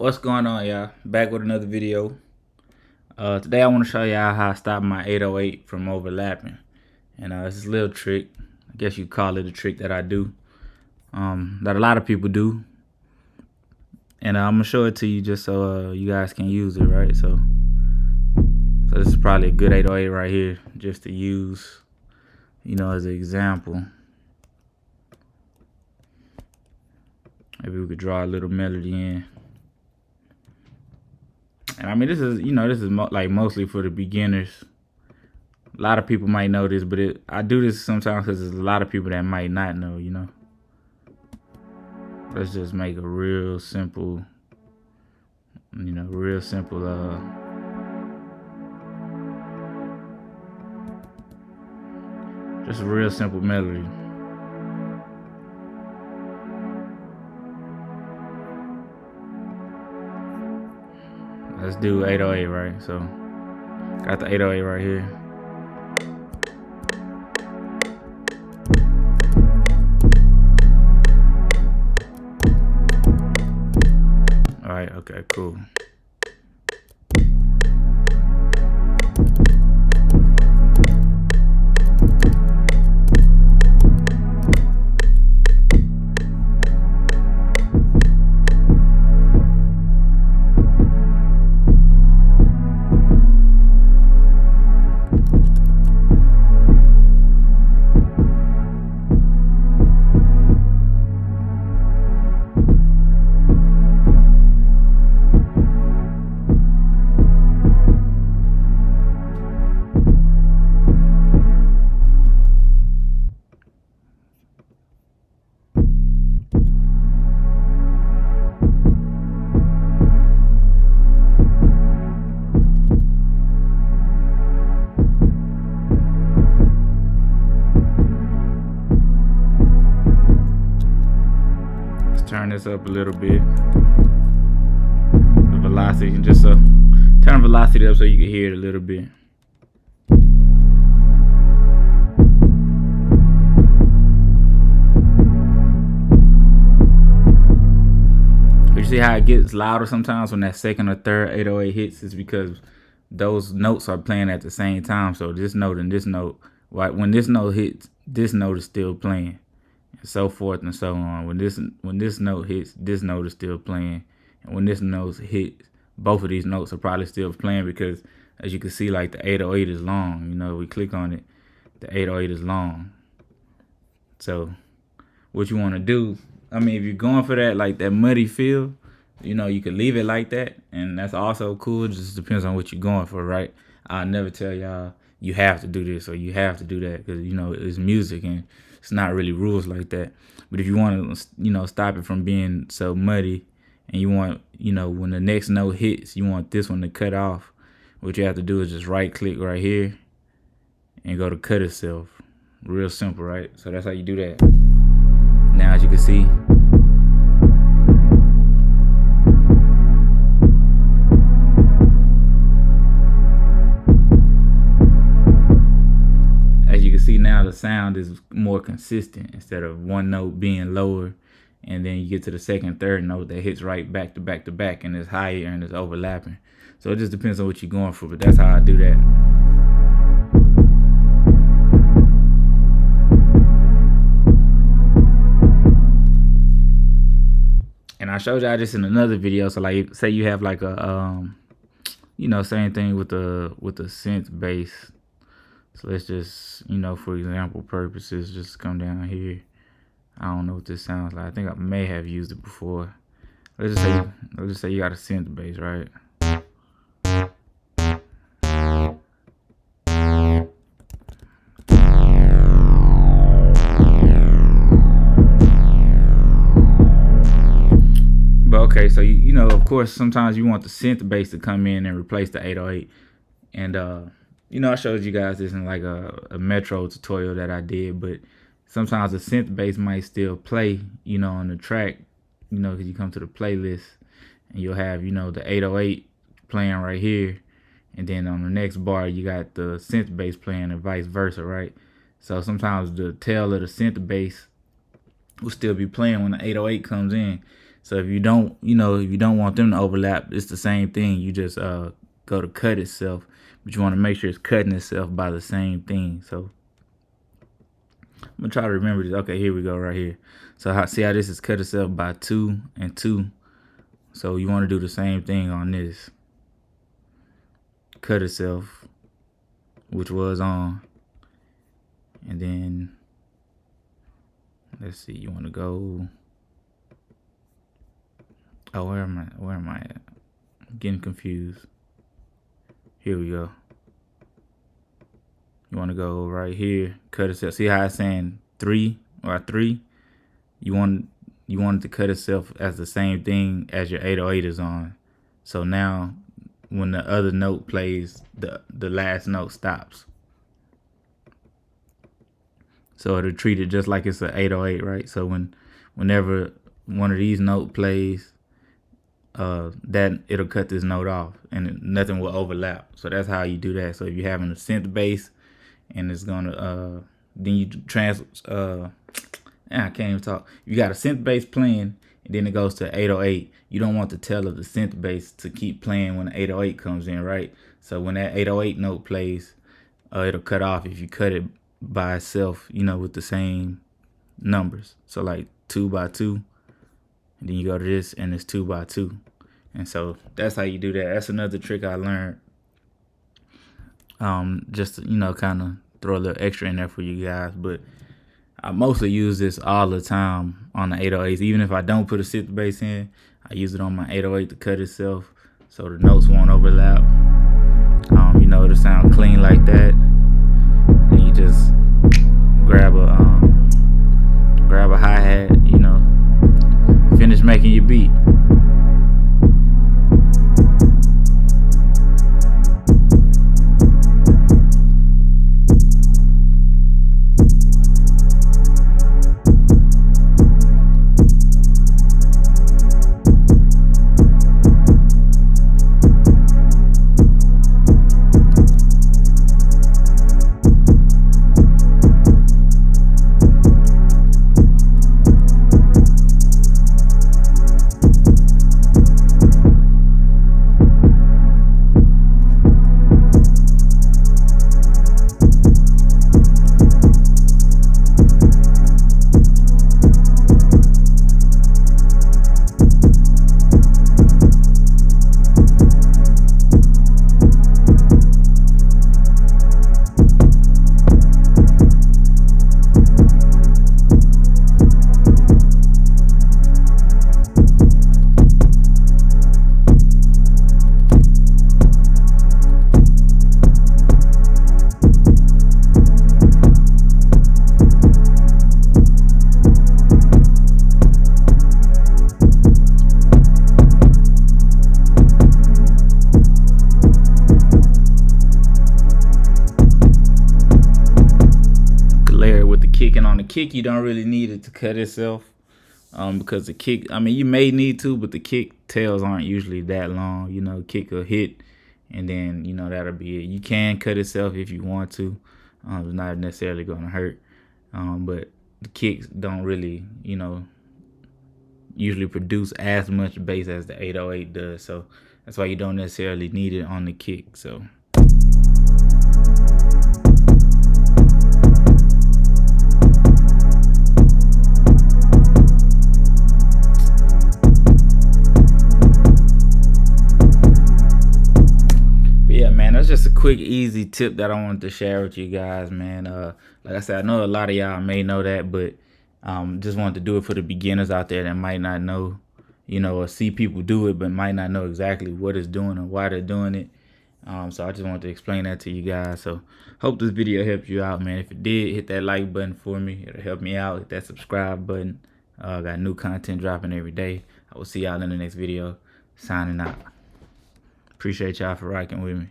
What's going on, y'all? Back with another video. Today I want to show y'all how I stop my 808 from overlapping. And it's this little trick. I guess you call it a trick that I do. That a lot of people do. And I'm gonna show it to you just so you guys can use it, right? So this is probably a good 808 right here, just to use, as an example. Maybe we could draw a little melody in. And I mean, this is like mostly for the beginners. A lot of people might know this, but I do this sometimes because there's a lot of people that might not know, Let's just make a real simple, just a real simple melody. Let's do 808, right? So, got the 808 right here. All right, okay, cool. Turn this up a little bit. The velocity, and just turn the velocity up so you can hear it a little bit. You see how it gets louder sometimes when that second or third 808 hits? Is because those notes are playing at the same time. So this note and this note, right? When this note hits, this note is still playing. So forth and so on. When this note hits, this note is still playing, and when this note hits, both of these notes are probably still playing, because as you can see, like, the 808 is long. We click on it, the 808 is long. So what you want to do, I mean, if you're going for that, like, that muddy feel, you can leave it like that, and that's also cool. It just depends on what you're going for, right? I'll never tell y'all you have to do this or you have to do that, because it's music and it's not really rules like that. But if you want to stop it from being so muddy, and you want when the next note hits, you want this one to cut off, what you have to do is just right click right here and go to cut itself. Real simple, right? So that's how you do that. Now, as you can see, now the sound is more consistent, instead of one note being lower and then you get to the second, third note that hits right back to back to back and it's higher and it's overlapping. So it just depends on what you're going for, but that's how I do that. And I showed y'all this in another video. So, like, say you have like a same thing with the synth bass. So let's just, for example purposes, just come down here. I don't know what this sounds like. I think I may have used it before. Let's just say you got a synth bass, right? But okay, so of course, sometimes you want the synth bass to come in and replace the 808. And I showed you guys this in like a Metro tutorial that I did, but sometimes the synth bass might still play, on the track, because you come to the playlist and you'll have, the 808 playing right here, and then on the next bar you got the synth bass playing, and vice versa, right? So sometimes the tail of the synth bass will still be playing when the 808 comes in. So if you don't, if you don't want them to overlap, it's the same thing. You just go to cut itself, but you want to make sure it's cutting itself by the same thing. So I'm gonna try to remember this. Okay, here we go, right here. So see how this is cut itself by 2 and 2. So you want to do the same thing on this. Cut itself, which was on, and then let's see. You want to go. Oh, where am I? Where am I at? I'm getting confused. Here we go. You want to go right here, cut itself. See how it's saying 3 or 3? You want it to cut itself as the same thing as your 808 is on. So now when the other note plays, the last note stops. So it'll treat it just like it's an 808, right? So whenever one of these note plays, that it'll cut this note off and nothing will overlap. So that's how you do that. So if you're having a synth bass and it's gonna then you I can't even talk. You got a synth bass playing and then it goes to 808. You don't want the tail of the synth bass to keep playing when the 808 comes in, right? So when that 808 note plays, it'll cut off if you cut it by itself, with the same numbers. So like 2 by 2, and then you go to this and it's 2 by 2. And so that's how you do that. That's another trick I learned. Just to, kind of throw a little extra in there for you guys. But I mostly use this all the time on the 808s. Even if I don't put a synth bass in, I use it on my 808 to cut itself so the notes won't overlap. It'll sound clean like that. And you just grab a hi-hat, finish making your beat. And on the kick, you don't really need it to cut itself, because the kick, you may need to, but the kick tails aren't usually that long. Kick will hit, and then that'll be it. You can cut itself if you want to. It's not necessarily going to hurt, but the kicks don't really, usually produce as much bass as the 808 does. So that's why you don't necessarily need it on the kick. So. That's just a quick, easy tip that I wanted to share with you guys, man. Like I said, I know a lot of y'all may know that, but just wanted to do it for the beginners out there that might not know, or see people do it, but might not know exactly what it's doing or why they're doing it. So I just wanted to explain that to you guys. So hope this video helped you out, man. If it did, hit that like button for me. It'll help me out. Hit that subscribe button. Got new content dropping every day. I will see y'all in the next video. Signing out. Appreciate y'all for rocking with me.